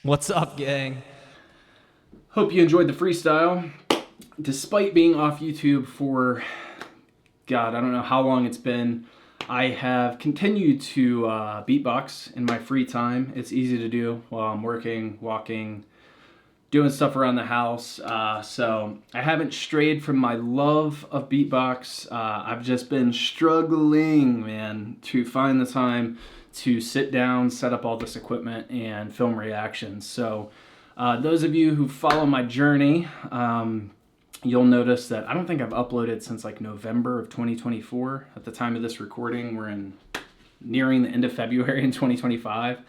What's up, gang? Hope you enjoyed the freestyle. Despite being off YouTube for, God, I don't know how long it's been, I have continued to beatbox in my free time. It's easy to do while I'm working, walking, doing stuff around the house. So I haven't strayed from my love of beatbox. I've just been struggling, man, to find the time to sit down, set up all this equipment, and film reactions. So those of you who follow my journey, you'll notice that I don't think I've uploaded since like November of 2024. At the time of this recording, we're nearing the end of February in 2025.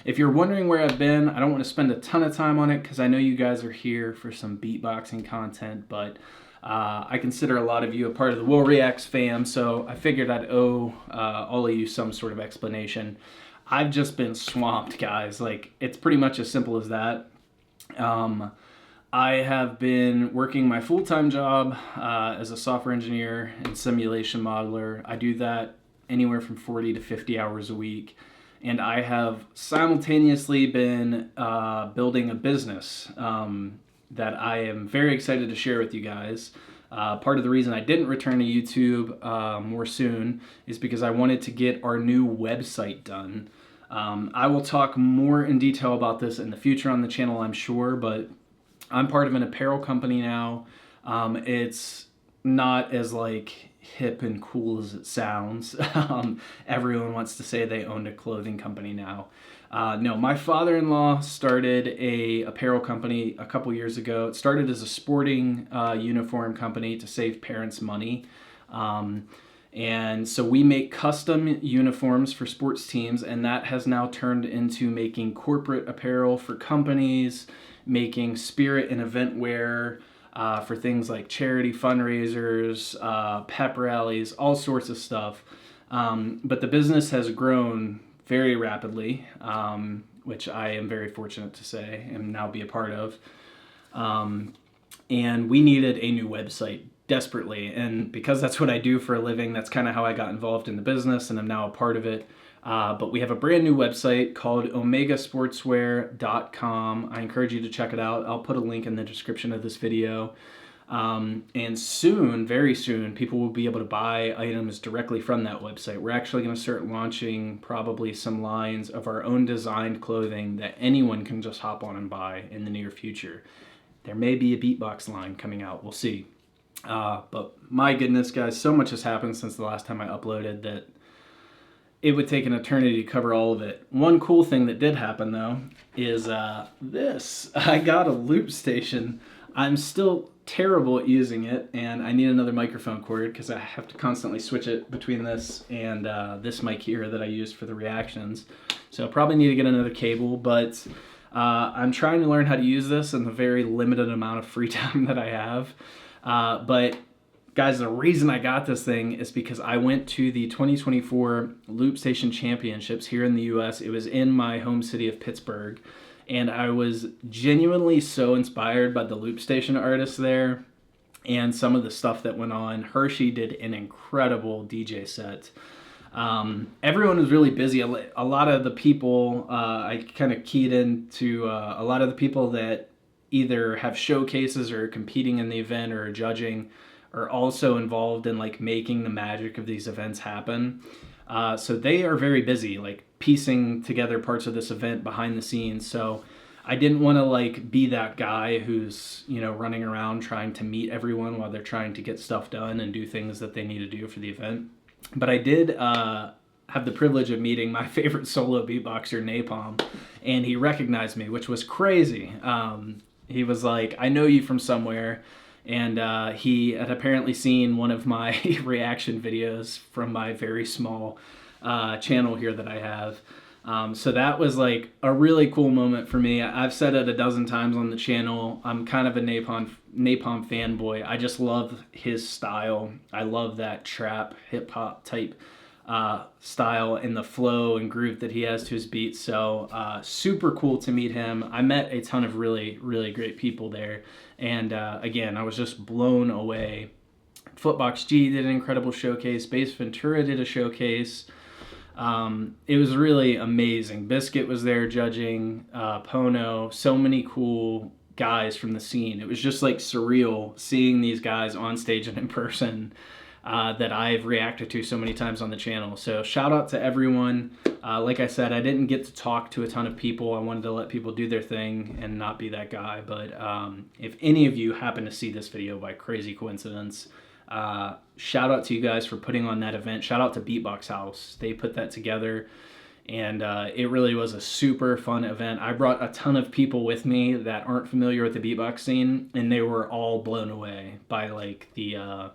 If you're wondering where I've been, I don't want to spend a ton of time on it because I know you guys are here for some beatboxing content, but I consider a lot of you a part of the Will Reacts fam, so I figured I'd owe all of you some sort of explanation. I've just been swamped, guys. Like, it's pretty much as simple as that. I have been working my full-time job as a software engineer and simulation modeler. I do that anywhere from 40 to 50 hours a week. And I have simultaneously been building a business that I am very excited to share with you guys. Part of the reason I didn't return to YouTube more soon is because I wanted to get our new website done. I will talk more in detail about this in the future on the channel, I'm sure, but I'm part of an apparel company now. It's not as like hip and cool as it sounds. Everyone wants to say they owned a clothing company now. No, my father-in-law started a apparel company a couple years ago. It started as a sporting uniform company to save parents money. And so we make custom uniforms for sports teams, and that has now turned into making corporate apparel for companies, making spirit and event wear for things like charity fundraisers, pep rallies, all sorts of stuff. But the business has grown very rapidly, which I am very fortunate to say and now be a part of. And we needed a new website desperately. And because that's what I do for a living, that's kind of how I got involved in the business, and I'm now a part of it. But we have a brand new website called omegasportswear.com. I encourage you to check it out. I'll put a link in the description of this video. And soon, very soon, people will be able to buy items directly from that website. We're actually going to start launching probably some lines of our own designed clothing that anyone can just hop on and buy in the near future. There may be a beatbox line coming out. We'll see. But my goodness, guys, so much has happened since the last time I uploaded that it would take an eternity to cover all of it. One cool thing that did happen, though, is this. I got a loop station. I'm still terrible at using it, and I need another microphone cord because I have to constantly switch it between this and this mic here that I use for the reactions. So I probably need to get another cable, but I'm trying to learn how to use this in the very limited amount of free time that I have. But guys, the reason I got this thing is because I went to the 2024 Loop Station Championships here in the US. It was in my home city of Pittsburgh, and I was genuinely so inspired by the Loop Station artists there and some of the stuff that went on. Hershey did an incredible DJ set. Everyone was really busy. A lot of the people, I kind of keyed into a lot of the people that either have showcases or are competing in the event or are judging, are also involved in like making the magic of these events happen. So they are very busy, like piecing together parts of this event behind the scenes. So I didn't want to like be that guy who's, you know, running around trying to meet everyone while they're trying to get stuff done and do things that they need to do for the event. But I did have the privilege of meeting my favorite solo beatboxer, Napalm, and he recognized me, which was crazy. He was like, I know you from somewhere. And he had apparently seen one of my reaction videos from my very small channel here that I have. So that was like a really cool moment for me. I've said it a dozen times on the channel. I'm kind of a Napalm fanboy. I just love his style. I love that trap hip hop type style and the flow and groove that he has to his beats. So super cool to meet him. I met a ton of really, really great people there. And again, I was just blown away. Footbox G did an incredible showcase. Bass Ventura did a showcase. It was really amazing. Biscuit was there judging, Pono, so many cool guys from the scene. It was just like surreal seeing these guys on stage and in person that I've reacted to so many times on the channel. So shout out to everyone. Like I said, I didn't get to talk to a ton of people. I wanted to let people do their thing and not be that guy. But if any of you happen to see this video by crazy coincidence, shout out to you guys for putting on that event. Shout out to Beatbox House. They put that together, and it really was a super fun event. I brought a ton of people with me that aren't familiar with the beatbox scene, and they were all blown away by like the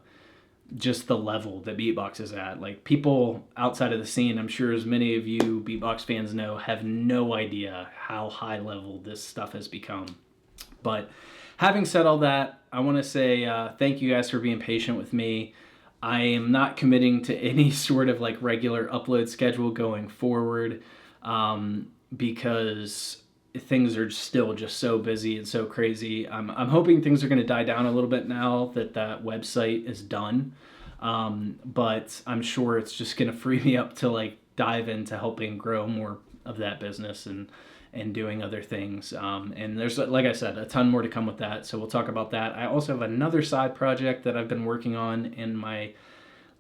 just the level that beatbox is at. Like, people outside of the scene, I'm sure as many of you beatbox fans know, have no idea how high level this stuff has become. But having said all that, I want to say thank you guys for being patient with me. I am not committing to any sort of like regular upload schedule going forward because things are still just so busy and so crazy. I'm hoping things are going to die down a little bit now that that website is done. But I'm sure it's just going to free me up to like dive into helping grow more of that business and doing other things. And there's, like I said, a ton more to come with that. So we'll talk about that. I also have another side project that I've been working on in my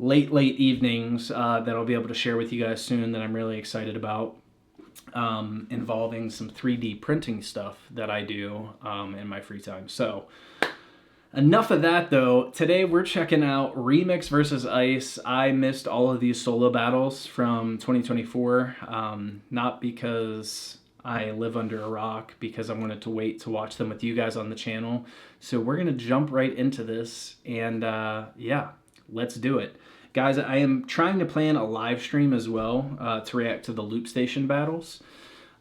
late evenings that I'll be able to share with you guys soon that I'm really excited about, involving some 3D printing stuff that I do in my free time. So enough of that though. Today we're checking out REMIX versus ICE. I missed all of these solo battles from 2024, not because I live under a rock, because I wanted to wait to watch them with you guys on the channel. So we're gonna jump right into this, and yeah, let's do it. Guys, I am trying to plan a live stream as well to react to the Loop Station battles.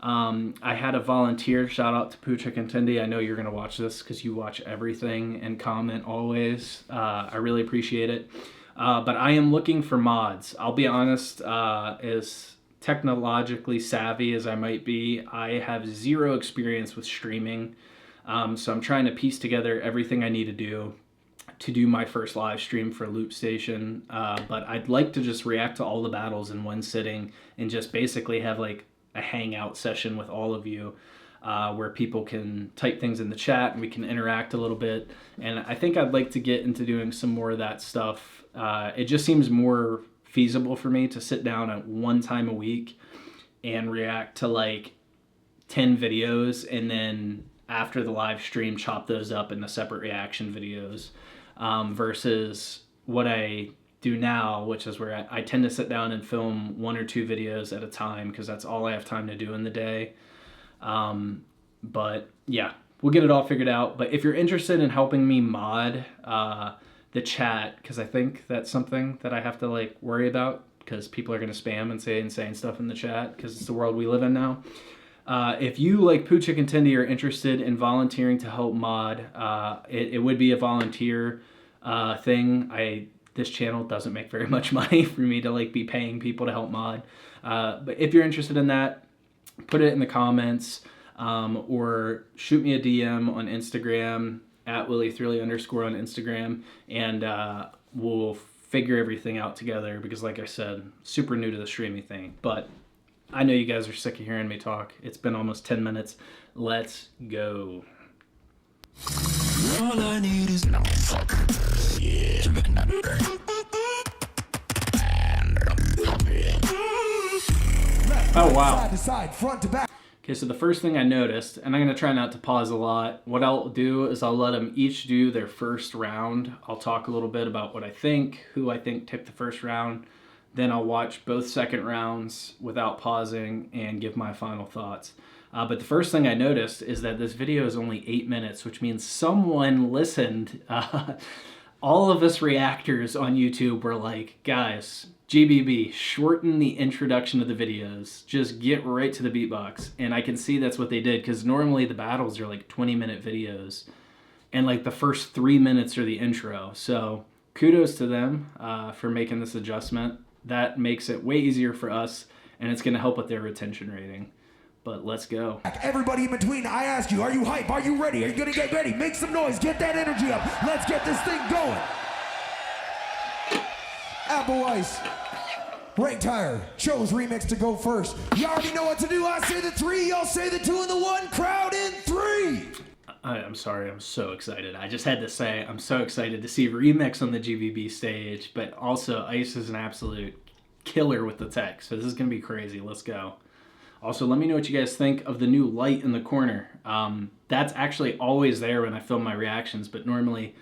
I had a volunteer, shout out to Pucha Contendi. I know you're gonna watch this because you watch everything and comment always. I really appreciate it. But I am looking for mods. I'll be honest, as technologically savvy as I might be, I have zero experience with streaming. So I'm trying to piece together everything I need to do my first live stream for Loop Station. But I'd like to just react to all the battles in one sitting and just basically have like a hangout session with all of you where people can type things in the chat and we can interact a little bit. And I think I'd like to get into doing some more of that stuff. It just seems more feasible for me to sit down at one time a week and react to like 10 videos and then after the live stream chop those up into separate reaction videos, versus what I do now, which is where I tend to sit down and film 1 or 2 videos at a time because that's all I have time to do in the day. But yeah, we'll get it all figured out. But if you're interested in helping me mod the chat, because I think that's something that I have to like worry about, because people are going to spam and say insane stuff in the chat because it's the world we live in now. If you, like Pucha Contendi, are interested in volunteering to help mod, it would be a volunteer thing. This channel doesn't make very much money for me to like be paying people to help mod. But if you're interested in that, put it in the comments, or shoot me a DM on Instagram at WillyThrilly_ on Instagram, and we'll figure everything out together because, like I said, super new to the streaming thing. But I know you guys are sick of hearing me talk. It's been almost 10 minutes. Let's go. All I need is no fuck. Yeah. Oh, wow. Okay, so the first thing I noticed, and I'm going to try not to pause a lot, what I'll do is I'll let them each do their first round. I'll talk a little bit about what I think, who I think took the first round. Then I'll watch both second rounds without pausing and give my final thoughts. But the first thing I noticed is that this video is only 8 minutes, which means someone listened. All of us reactors on YouTube were like, guys, GBB, shorten the introduction of the videos. Just get right to the beatbox. And I can see that's what they did, because normally the battles are like 20-minute videos. And like the first 3 minutes are the intro. So kudos to them for making this adjustment. That makes it way easier for us, and it's going to help with their retention rating. But let's go. Everybody in between, I ask you, are you hype? Are you ready? Are you going to get ready? Make some noise. Get that energy up. Let's get this thing going. ABO ICE, Rank Tire, chose Remix to go first. You already know what to do. I say the 3, y'all say the 2 and the 1. Crowd in 3. I'm sorry, I'm so excited. I just had to say, I'm so excited to see Remix on the GBB stage, but also ICE is an absolute killer with the tech, so this is going to be crazy. Let's go. Also, let me know what you guys think of the new light in the corner. That's actually always there when I film my reactions, but normally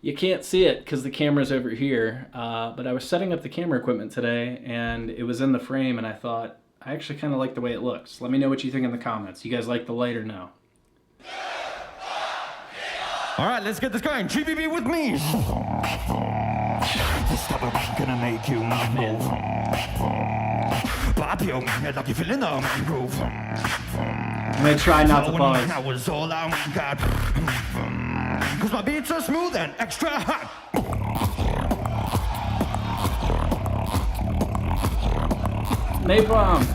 you can't see it because the camera's over here. But I was setting up the camera equipment today, and it was in the frame, and I thought, I actually kind of like the way it looks. Let me know what you think in the comments. You guys like the light or no? All right, let's get this going. GBB with me. This type of gonna make you move. Party, like you feel in the groove. I'm gonna try not to pause. That was all I got. Cause my beats are smooth and extra hot. Napalm.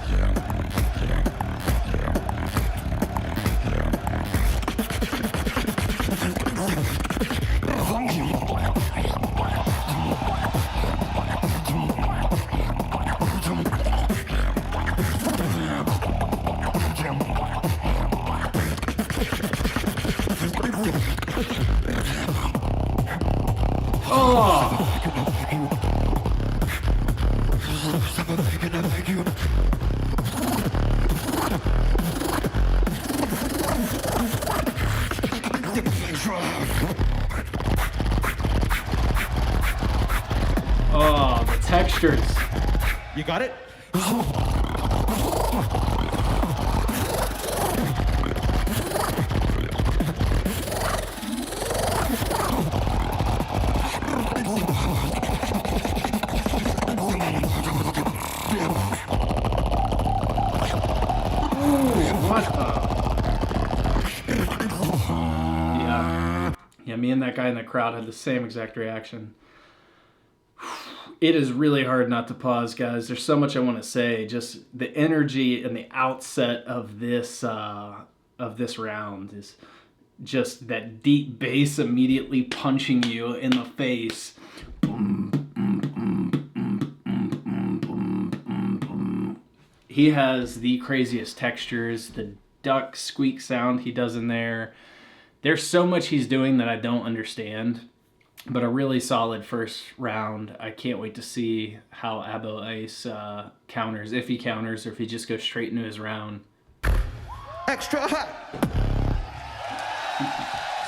Oh, the textures. You got it? Yeah, me and that guy in the crowd had the same exact reaction. It is really hard not to pause, guys. There's so much I want to say. Just the energy and the outset of this round is just that deep bass immediately punching you in the face. He has the craziest textures, the duck squeak sound he does in there. There's so much he's doing that I don't understand, but a really solid first round. I can't wait to see how ABO ICE counters, if he counters or if he just goes straight into his round. Extra hot.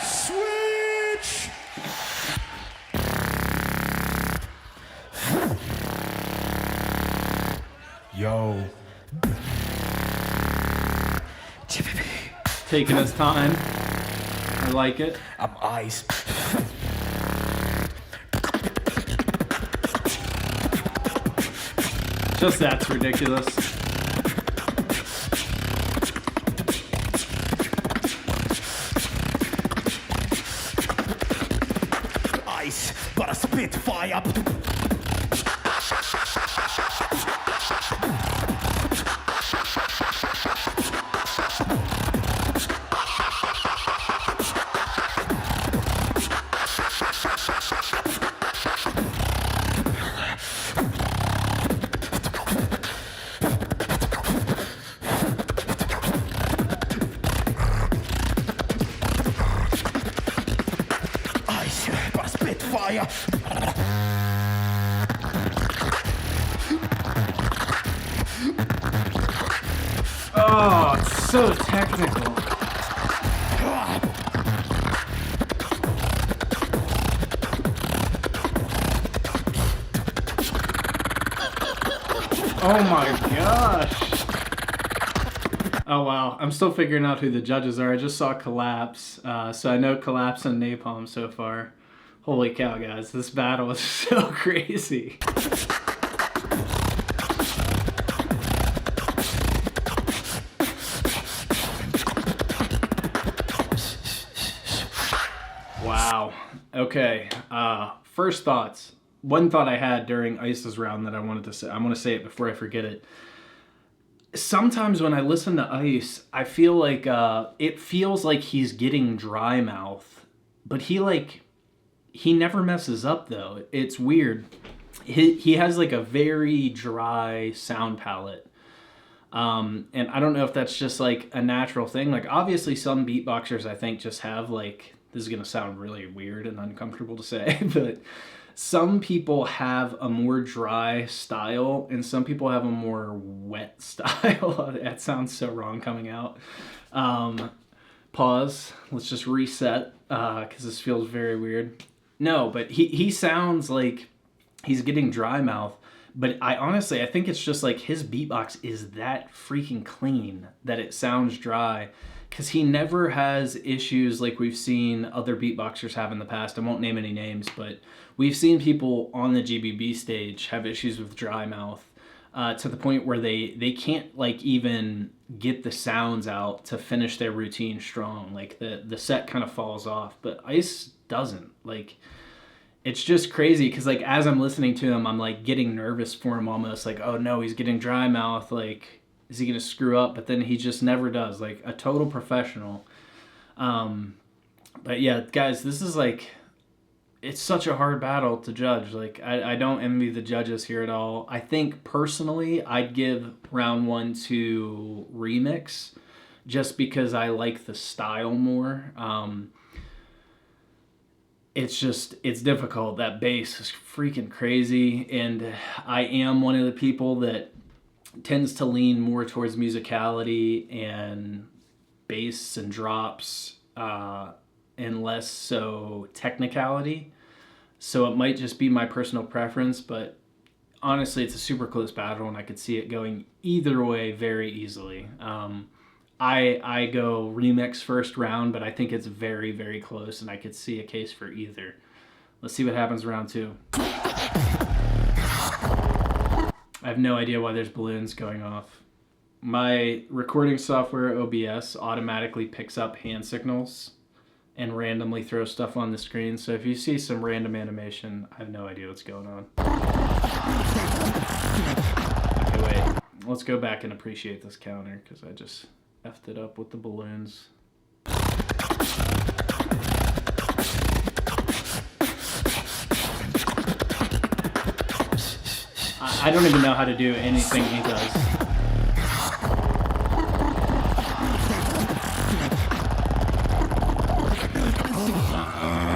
Switch. Yo. Taking his time. I like it. I'm ICE. Just that's ridiculous. ICE, but a spitfire. Spitfire. Oh, it's so technical. Oh my gosh. Oh wow, I'm still figuring out who the judges are. I just saw Collapse, so I know Collapse and Napalm so far. Holy cow, guys, this battle is so crazy. Okay. First thoughts. One thought I had during Ice's round that I wanted to say. I want to say it before I forget it. Sometimes when I listen to Ice, I feel like it feels like he's getting dry mouth, but he never messes up though. It's weird. He has like a very dry sound palette. And I don't know if that's just like a natural thing. Like obviously some beatboxers I think just have like, this is going to sound really weird and uncomfortable to say, but some people have a more dry style and some people have a more wet style. That sounds so wrong coming out. Pause. Let's just reset because this feels very weird. No, but he sounds like he's getting dry mouth. But I think it's just like his beatbox is that freaking clean that it sounds dry. Because he never has issues like we've seen other beatboxers have in the past. I won't name any names, but we've seen people on the GBB stage have issues with dry mouth to the point where they can't like even get the sounds out to finish their routine strong. Like the set kind of falls off, but Ice doesn't. Like it's just crazy because like as I'm listening to him, I'm like getting nervous for him almost. Like, oh no, he's getting dry mouth. Like, is he gonna screw up? But then he just never does. Like a total professional. But yeah, guys, this is like, it's such a hard battle to judge. Like I don't envy the judges here at all. I think personally, I'd give round 1 to REMIX, just because I like the style more. It's difficult. That bass is freaking crazy, and I am one of the people that tends to lean more towards musicality and bass and drops, and less so technicality. So it might just be my personal preference, but honestly, it's a super close battle, and I could see it going either way very easily. I go REMIX first round, but I think it's very, very close, and I could see a case for either. Let's see what happens round 2. I have no idea why there's balloons going off. My recording software, OBS, automatically picks up hand signals and randomly throws stuff on the screen. So if you see some random animation, I have no idea what's going on. Okay, wait. Let's go back and appreciate this counter because I just effed it up with the balloons. I don't even know how to do anything he does.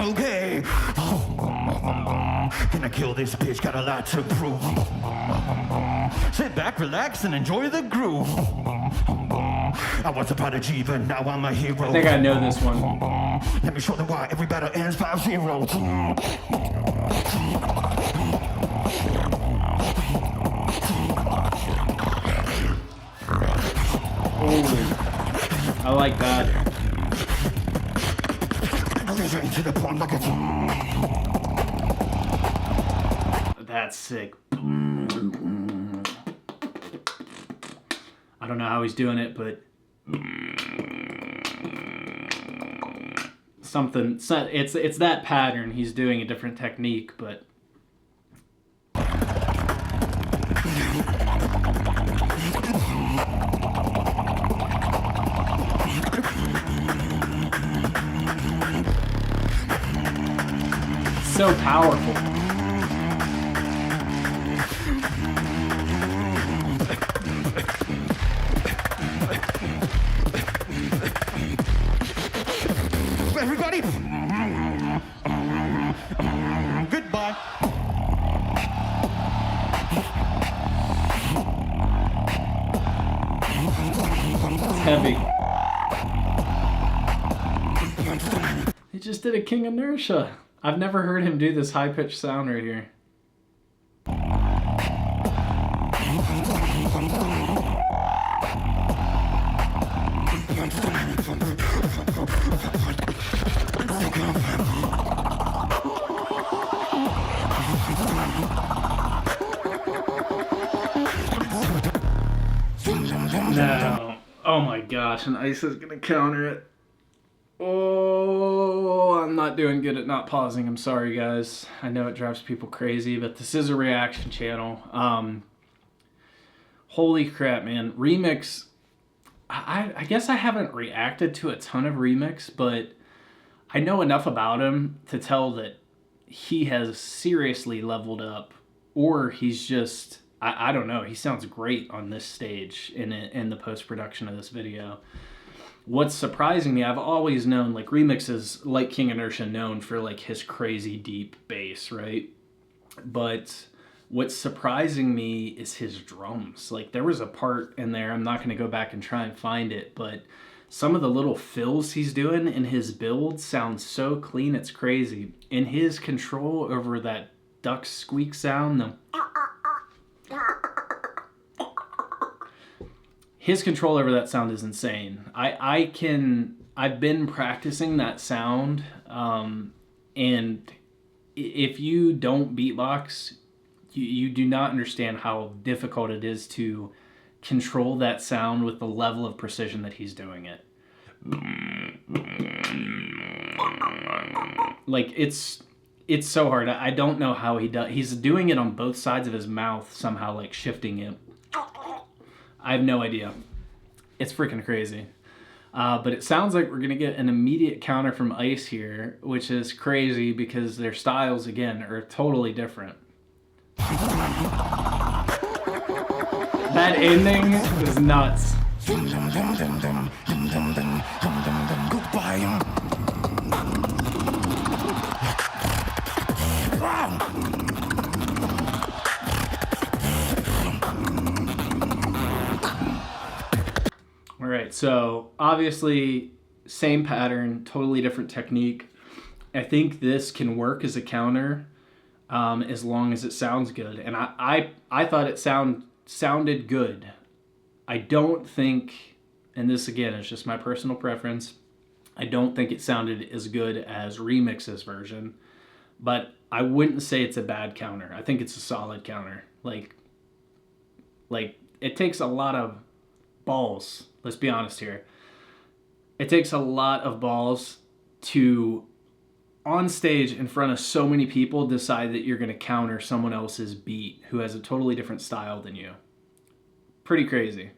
Okay. Gonna kill this bitch, got a lot to prove. Sit back, relax, and enjoy the groove. I was a prodigy, but now I'm a hero. I think I know this one. Let me show them why every battle ends 5-0. I like that. To the point like That's sick. I don't know how he's doing it, but something. It's that pattern. He's doing a different technique, but. So powerful. everybody. Goodbye. It's heavy. He just did a King Inertia. I've never heard him do this high-pitched sound right here. No. Oh my gosh, and Ice is gonna counter it. Oh, I'm not doing good at not pausing. I'm sorry, guys. I know it drives people crazy, but this is a reaction channel. Holy crap, man. Remix. I guess I haven't reacted to a ton of Remix, but I know enough about him to tell that he has seriously leveled up, or he's just, I don't know. He sounds great on this stage in the post-production of this video. What's surprising me, I've always known, like, Remix is, like King Inertia, known for, like, his crazy deep bass, right? But what's surprising me is his drums. Like, there was a part in there, I'm not going to go back and try and find it, but some of the little fills he's doing in his build sound so clean, it's crazy. And his control over that duck squeak sound, his control over that sound is insane. I've been practicing that sound, and if you don't beatbox, you do not understand how difficult it is to control that sound with the level of precision that he's doing it. Like, it's so hard. I don't know how he does. He's doing it on both sides of his mouth somehow, like shifting it. I have no idea. It's freaking crazy. But it sounds like we're going to get an immediate counter from Ice here, which is crazy because their styles, again, are totally different. That ending is nuts. All right, so obviously same pattern, totally different technique. I think this can work as a counter as long as it sounds good. And I thought it sounded good. I don't think, and this again is just my personal preference, I don't think it sounded as good as Remix's version, but I wouldn't say it's a bad counter. I think it's a solid counter. Like it takes a lot of balls. Let's be honest here. It takes a lot of balls to, on stage in front of so many people, decide that you're going to counter someone else's beat who has a totally different style than you. Pretty crazy.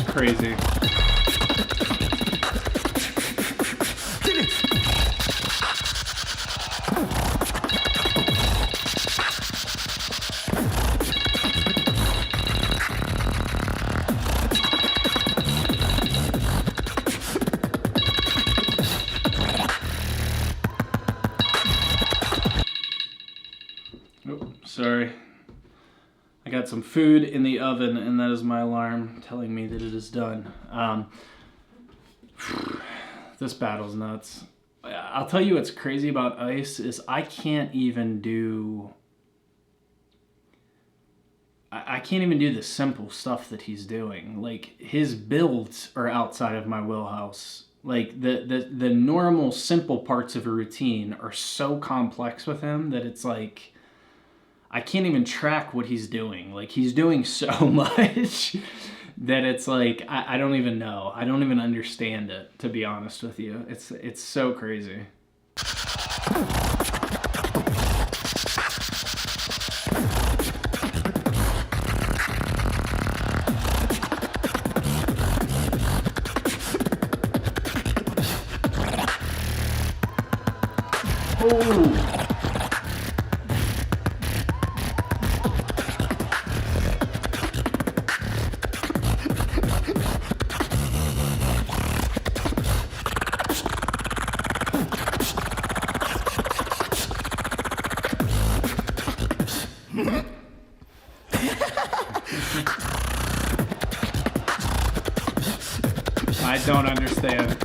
Crazy. Oh, sorry. I got some food in the oven, and that is my alarm telling me that it is done. This battle's nuts. I'll tell you what's crazy about Ice is I can't even do the simple stuff that he's doing. Like, his builds are outside of my wheelhouse. Like, the normal simple parts of a routine are so complex with him that it's like I can't even track what he's doing. Like, he's doing so much that it's like, I don't even know. I don't even understand it, to be honest with you. It's so crazy. Oh! I don't understand.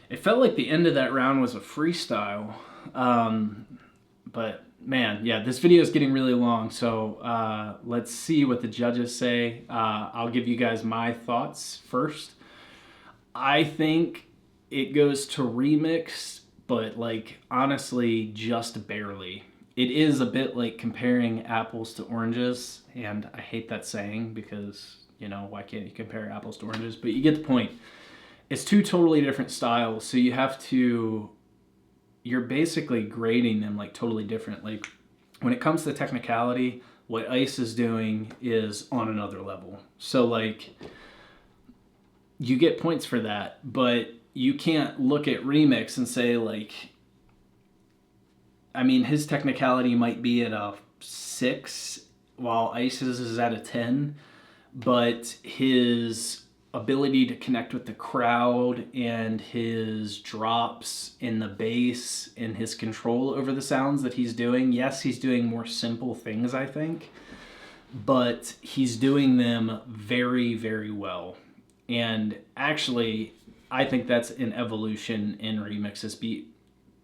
It felt like the end of that round was a freestyle. But man, yeah, this video is getting really long, so let's see what the judges say. I'll give you guys my thoughts first. I think it goes to Remix, but like honestly, just barely. It is a bit like comparing apples to oranges, and I hate that saying because, you know, why can't you compare apples to oranges? But you get the point. It's two totally different styles, so you're basically grading them like totally different. Like when it comes to technicality, what Ice is doing is on another level. So like you get points for that, but you can't look at Remix and say like, I mean, his technicality might be at a 6 while Ice's is at a 10, but his ability to connect with the crowd and his drops in the bass and his control over the sounds that he's doing. Yes, he's doing more simple things, I think, but he's doing them very, very well. And actually, I think that's an evolution in Remix's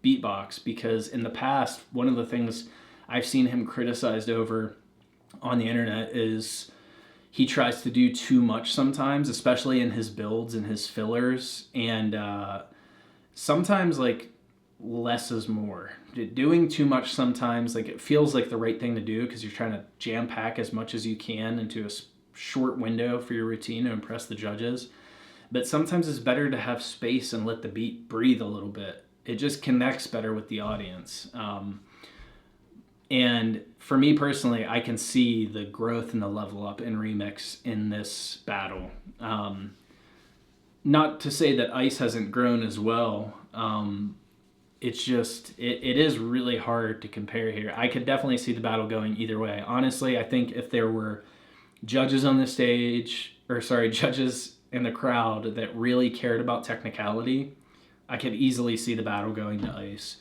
beatbox, because in the past, one of the things I've seen him criticized over on the internet is he tries to do too much sometimes, especially in his builds and his fillers, and sometimes like less is more. Doing too much sometimes, like it feels like the right thing to do because you're trying to jam pack as much as you can into a short window for your routine to impress the judges. But sometimes it's better to have space and let the beat breathe a little bit. It just connects better with the audience. And for me personally, I can see the growth and the level up in Remix in this battle. Not to say that Ice hasn't grown as well. It's just, it is really hard to compare here. I could definitely see the battle going either way. Honestly, I think if there were judges on the stage, judges in the crowd that really cared about technicality, I could easily see the battle going to Ice.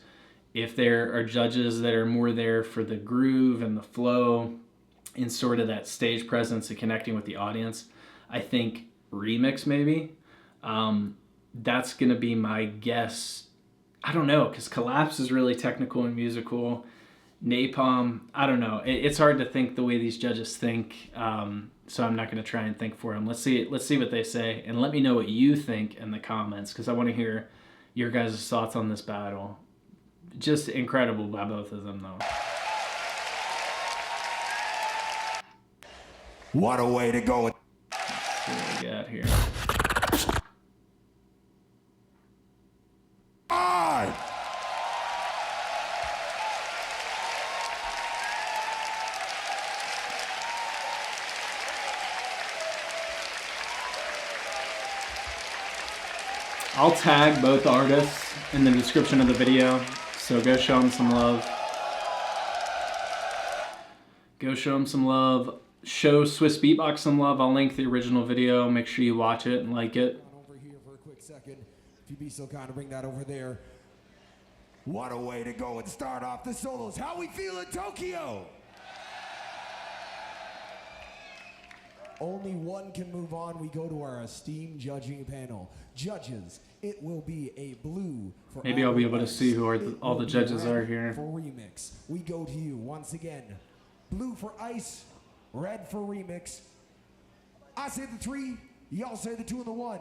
If there are judges that are more there for the groove and the flow and sort of that stage presence and connecting with the audience, I think Remix maybe. That's going to be my guess. I don't know, because Collapse is really technical and musical. Napalm, I don't know. It's hard to think the way these judges think, so I'm not going to try and think for them. Let's see what they say, and let me know what you think in the comments, because I want to hear your guys' thoughts on this battle. Just incredible by both of them, though. What a way to go. Let's see what we got here. I'll tag both artists in the description of the video, so go show them some love. Go show them some love. Show Swiss Beatbox some love. I'll link the original video. Make sure you watch it and like it. Over here for a quick second. If you'd be so kind to bring that over there. What a way to go and start off the solos. How we feel in Tokyo? Only one can move on. We go to our esteemed judging panel. Judges, it will be a blue for maybe I'll be able to see who all the judges are here. For Remix, we go to you once again. Blue for Ice, red for Remix. I say the 3, y'all say the 2 and the 1.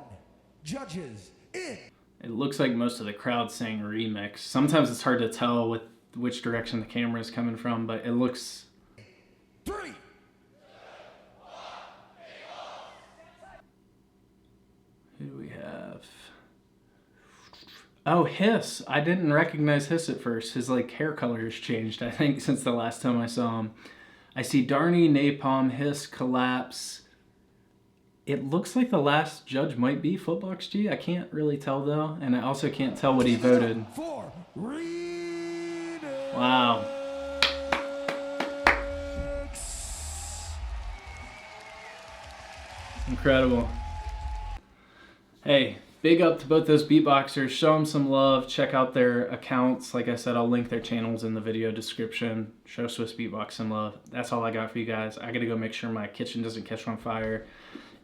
Judges, in. It looks like most of the crowd saying Remix. Sometimes it's hard to tell with which direction the camera is coming from, but it looks... 3. Who do we have? Oh, Hiss. I didn't recognize Hiss at first. His like hair color has changed, I think, since the last time I saw him. I see Darnie, Napalm, Hiss, Collapse. It looks like the last judge might be Footbox G. I can't really tell though, and I also can't tell what he voted. Wow. Incredible. Hey, big up to both those beatboxers. Show them some love. Check out their accounts. Like I said, I'll link their channels in the video description. Show Swiss Beatbox some love. That's all I got for you guys. I gotta go make sure my kitchen doesn't catch on fire.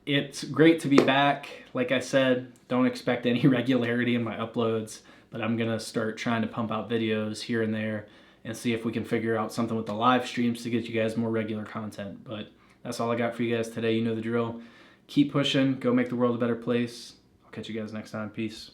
it's great to be back. Like I said, don't expect any regularity in my uploads, but I'm gonna start trying to pump out videos here and there and see if we can figure out something with the live streams to get you guys more regular content. But that's all I got for you guys today. You know the drill. Keep pushing. Go make the world a better place. I'll catch you guys next time. Peace.